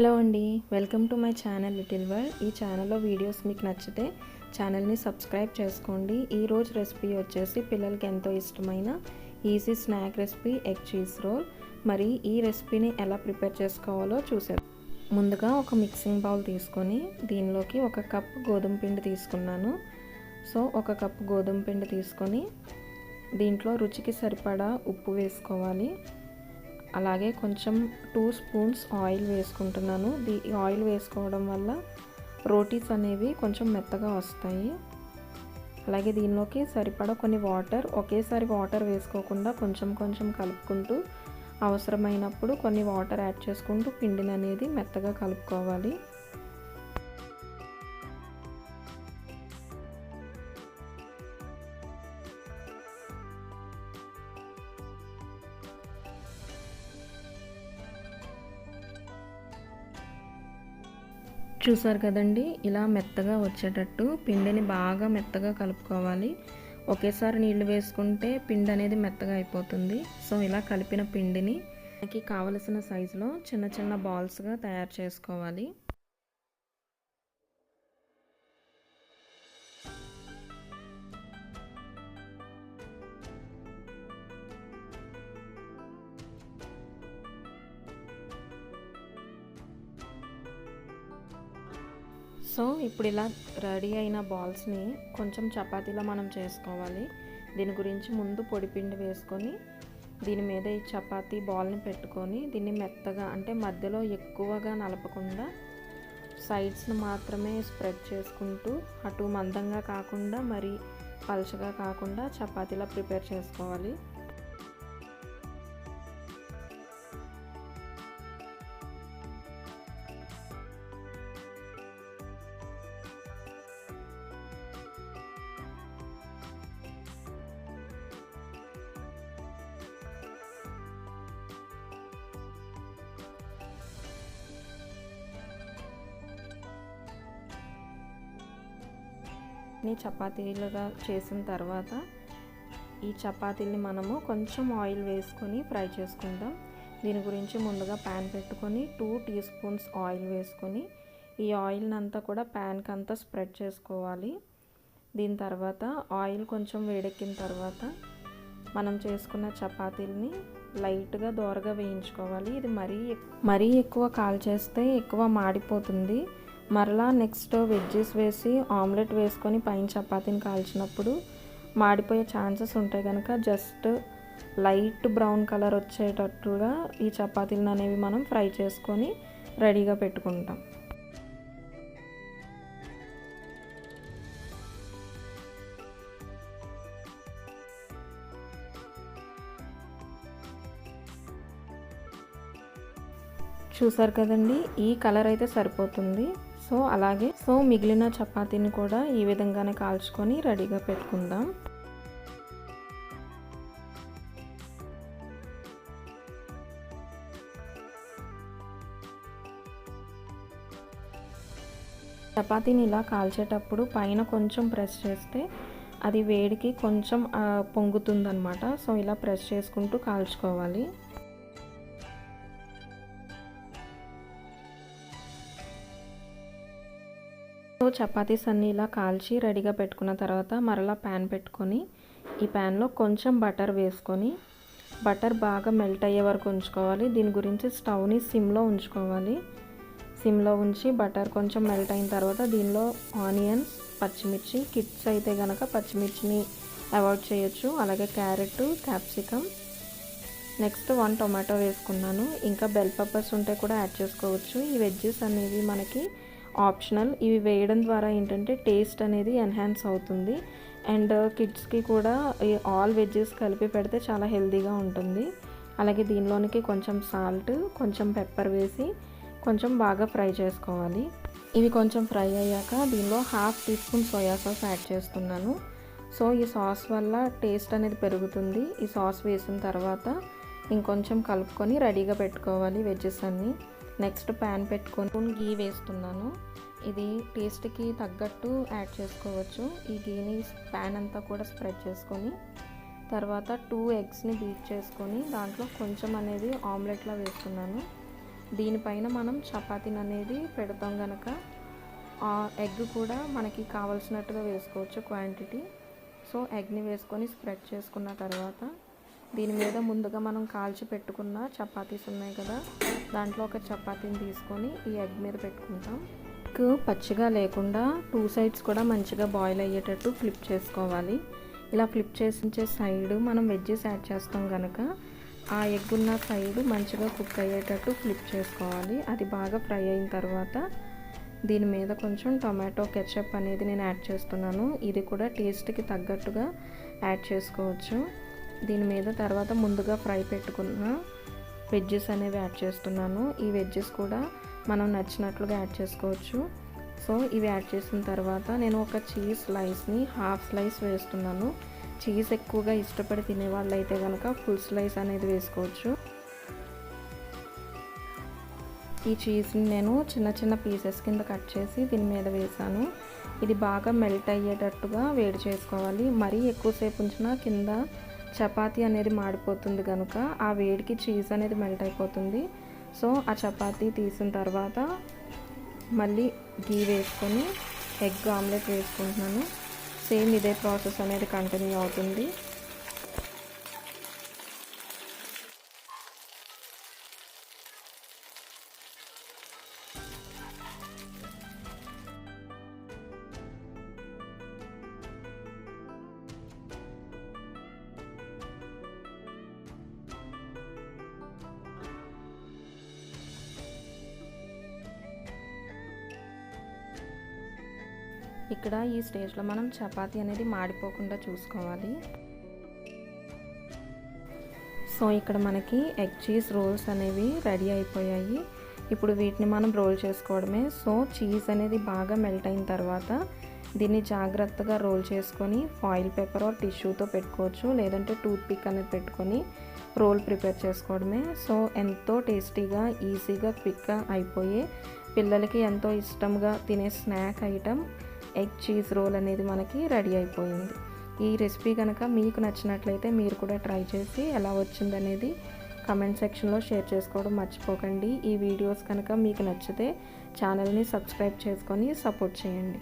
Hello అండి, welcome to my channel little world. ఈ ఛానల్లో వీడియోస్ మీకు నచ్చితే ఛానల్ని సబ్స్క్రైబ్ చేసుకోండి. ఈరోజు రెసిపీ వచ్చేసి పిల్లలకి ఎంతో ఇష్టమైన easy snack recipe egg cheese roll. మరి ఈ రెసిపీని ఎలా ప్రిపేర్ చేసుకోవాలో చూసేద్దాం. ముందుగా ఒక మిక్సింగ్ బౌల్ తీసుకొని దీనిలోకి ఒక కప్ గోధుమ పిండి తీసుకున్నాను. ఒక కప్ గోధుమ పిండి తీసుకొని దీంట్లో రుచికి సరిపడా ఉప్పు వేసుకోవాలి. అలాగే కొంచెం 2 స్పూన్స్ ఆయిల్ వేసుకుంటున్నాను. ఈ ఆయిల్ వేసుకోవడం వల్ల రోటీస్ అనేవి కొంచెం మెత్తగా వస్తాయి. అలాగే దీనిలోకి సరిపడా కొన్ని వాటర్, ఒకేసారి వాటర్ వేసుకోకుండా కొంచెం కొంచెం కలుపుకుంటూ అవసరమైనప్పుడు కొన్ని వాటర్ యాడ్ చేసుకుంటూ పిండిని అనేది మెత్తగా కలుపుకోవాలి. చూసారు కదండి, ఇలా మెత్తగా వచ్చేటట్టు పిండిని బాగా మెత్తగా కలుపుకోవాలి. ఒకేసారి నీళ్లు వేసుకుంటే పిండి అనేది మెత్తగా అయిపోతుంది. ఇలా కలిపిన పిండిని మనకి కావలసిన సైజులో చిన్న చిన్న బాల్స్గా తయారు చేసుకోవాలి. ఇప్పుడు ఇలా రెడీ అయిన బాల్స్ని కొంచెం చపాతీలో మనం చేసుకోవాలి. దీని గురించి ముందు పొడిపిండి వేసుకొని దీని మీద ఈ చపాతీ బాల్ని పెట్టుకొని దీన్ని మెత్తగా, అంటే మధ్యలో ఎక్కువగా నలపకుండా సైడ్స్ని మాత్రమే స్ప్రెడ్ చేసుకుంటూ అటు మందంగా కాకుండా మరి పలుచగా కాకుండా చపాతీలా ప్రిపేర్ చేసుకోవాలి. చపాతీలుగా చేసిన తర్వాత ఈ చపాతీల్ని మనము కొంచెం ఆయిల్ వేసుకొని ఫ్రై చేసుకుందాం. దీని గురించి ముందుగా ప్యాన్ పెట్టుకొని 2 టీ స్పూన్స్ ఆయిల్ వేసుకొని ఈ ఆయిల్ని అంతా కూడా ప్యాన్కి అంతా స్ప్రెడ్ చేసుకోవాలి. దీని తర్వాత ఆయిల్ కొంచెం వేడెక్కిన తర్వాత మనం చేసుకున్న చపాతీల్ని లైట్గా దోరగా వేయించుకోవాలి. ఇది మరీ ఎక్కువ కాల్చేస్తే ఎక్కువ మాడిపోతుంది. మరలా నెక్స్ట్ వెజ్జెస్ వేసి ఆమ్లెట్ వేసుకొని పైన చపాతీని కాల్చినప్పుడు మాడిపోయే ఛాన్సెస్ ఉంటాయి కనుక జస్ట్ లైట్ బ్రౌన్ కలర్ వచ్చేటట్టుగా ఈ చపాతీలను అనేవి మనం ఫ్రై చేసుకొని రెడీగా పెట్టుకుంటాం. చూసారు కదండి, ఈ కలర్ అయితే సరిపోతుంది. అలాగే మిగిలిన చపాతీని కూడా ఈ విధంగానే కాల్చుకొని రెడీగా పెట్టుకుందాం. చపాతీని ఇలా కాల్చేటప్పుడు పైన కొంచెం ప్రెస్ చేస్తే అది వేడికి కొంచెం పొంగుతుందన్నమాట. ఇలా ప్రెస్ చేసుకుంటూ కాల్చుకోవాలి. చపాతీస్ అన్నీ ఇలా కాల్చి రెడీగా పెట్టుకున్న తర్వాత మరలా ప్యాన్ పెట్టుకొని ఈ ప్యాన్లో కొంచెం బటర్ వేసుకొని బటర్ బాగా మెల్ట్ అయ్యే వరకు ఉంచుకోవాలి. దీని గురించి స్టవ్ని సిమ్లో ఉంచుకోవాలి. సిమ్లో ఉంచి బటర్ కొంచెం మెల్ట్ అయిన తర్వాత దీనిలో ఆనియన్స్, పచ్చిమిర్చి, కిడ్స్ అయితే కనుక పచ్చిమిర్చిని అవాయిడ్ చేయొచ్చు. అలాగే క్యారెట్, క్యాప్సికమ్, నెక్స్ట్ 1 టొమాటో వేసుకున్నాను. ఇంకా బెల్ పెప్పర్స్ ఉంటే కూడా యాడ్ చేసుకోవచ్చు. ఈ వెజ్జెస్ అనేవి మనకి ఆప్షనల్. ఇవి వేయడం ద్వారా ఏంటంటే టేస్ట్ అనేది ఎన్హాన్స్ అవుతుంది. అండ్ కిడ్స్కి కూడా ఆల్ వెజ్జెస్ కలిపి పెడితే చాలా హెల్తీగా ఉంటుంది. అలాగే దీనిలోనికి కొంచెం సాల్ట్, కొంచెం పెప్పర్ వేసి కొంచెం బాగా ఫ్రై చేసుకోవాలి. ఇవి కొంచెం ఫ్రై అయ్యాక దీనిలో 1/2 teaspoon soya sauce add చేస్తున్నాను. ఈ సాస్ వల్ల టేస్ట్ అనేది పెరుగుతుంది. ఈ సాస్ వేసిన తర్వాత ఇంకొంచెం కలుపుకొని రెడీగా పెట్టుకోవాలి వెజ్జెస్ అన్నీ. నెక్స్ట్ ప్యాన్ పెట్టుకొని గీ వేస్తున్నాను. ఇది టేస్ట్కి తగ్గట్టు యాడ్ చేసుకోవచ్చు. ఈ గీని ప్యాన్ అంతా కూడా స్ప్రెడ్ చేసుకొని తర్వాత 2 ఎగ్స్ని బీట్ చేసుకొని దాంట్లో కొంచెం అనేది ఆమ్లెట్లా వేసుకున్నాను. దీనిపైన మనం చపాతీని అనేది పెడతాం కనుక ఆ ఎగ్ కూడా మనకి కావాల్సినట్టుగా వేసుకోవచ్చు క్వాంటిటీ. సో ఎగ్ని వేసుకొని స్ప్రెడ్ చేసుకున్న తర్వాత దీని మీద ముందుగా మనం కాల్చి పెట్టుకున్న చపాతీస్ ఉన్నాయి కదా, దాంట్లో ఒక చపాతీని తీసుకొని ఈ ఎగ్ మీద పెట్టుకుంటాం. ఎగ్ పచ్చిగా లేకుండా 2 సైడ్స్ కూడా మంచిగా బాయిల్ అయ్యేటట్టు ఫ్లిప్ చేసుకోవాలి. ఇలా ఫ్లిప్ చేసించే సైడ్ మనం వెజ్జెస్ యాడ్ చేస్తాం కనుక ఆ ఎగ్ ఉన్న సైడ్ మంచిగా కుక్ అయ్యేటట్టు ఫ్లిప్ చేసుకోవాలి. అది బాగా ఫ్రై అయిన తర్వాత దీని మీద కొంచెం టొమాటో కెచప్ అనేది నేను యాడ్ చేస్తున్నాను. ఇది కూడా టేస్ట్కి తగ్గట్టుగా యాడ్ చేసుకోవచ్చు. దీని మీద తర్వాత ముందుగా ఫ్రై పెట్టుకున్న వెజ్జెస్ అనేవి యాడ్ చేస్తున్నాను. ఈ వెజ్జెస్ కూడా మనం నచ్చినట్లుగా యాడ్ చేసుకోవచ్చు. సో ఇవి యాడ్ చేసిన తర్వాత నేను ఒక చీజ్ స్లైస్ని హాఫ్ స్లైస్ వేస్తున్నాను. చీజ్ ఎక్కువగా ఇష్టపడి తినేవాళ్ళు అయితే కనుక ఫుల్ స్లైస్ అనేది వేసుకోవచ్చు. ఈ చీజ్ని నేను చిన్న చిన్న పీసెస్ కింద కట్ చేసి దీని మీద వేసాను. ఇది బాగా మెల్ట్ అయ్యేటట్టుగా వేడి చేసుకోవాలి. మరీ ఎక్కువసేపు ఉంచినా కింద చపాతీ అనేది మాడిపోతుంది కనుక ఆ వేడికి చీజ్ అనేది మెల్ట్ అయిపోతుంది. సో ఆ చపాతీ తీసిన తర్వాత మళ్ళీ గీ వేసుకొని ఎగ్ ఆమ్లెట్ వేసుకుంటున్నాను. సేమ్ ఇదే ప్రాసెస్ అనేది కంటిన్యూ అవుతుంది. ఇక్కడ ఈ స్టేజ్లో మనం చపాతీ అనేది మాడిపోకుండా చూసుకోవాలి. సో ఇక్కడ మనకి ఎగ్ చీజ్ రోల్స్ అనేవి రెడీ అయిపోయాయి. ఇప్పుడు వీటిని మనం రోల్ చేసుకోవడమే. సో చీజ్ అనేది బాగా మెల్ట్ అయిన తర్వాత దీన్ని జాగ్రత్తగా రోల్ చేసుకొని ఫాయిల్ పేపర్ ఆర్ టిష్యూతో పెట్టుకోవచ్చు, లేదంటే టూత్ పిక్ అనేది పెట్టుకొని రోల్ ప్రిపేర్ చేసుకోవడమే. సో ఎంతో టేస్టీగా, ఈజీగా, క్విక్గా అయిపోయే, పిల్లలకి ఎంతో ఇష్టంగా తినే snack item egg cheese roll అనేది మనకి రెడీ అయిపోయింది. ఈ రెసిపీ కనుక మీకు నచ్చినట్లయితే మీరు కూడా ట్రై చేసి ఎలా వచ్చిందనేది కమెంట్ సెక్షన్లో షేర్ చేసుకోవడం మర్చిపోకండి. ఈ వీడియోస్ కనుక మీకు నచ్చితే ఛానల్ని సబ్స్క్రైబ్ చేసుకొని సపోర్ట్ చేయండి.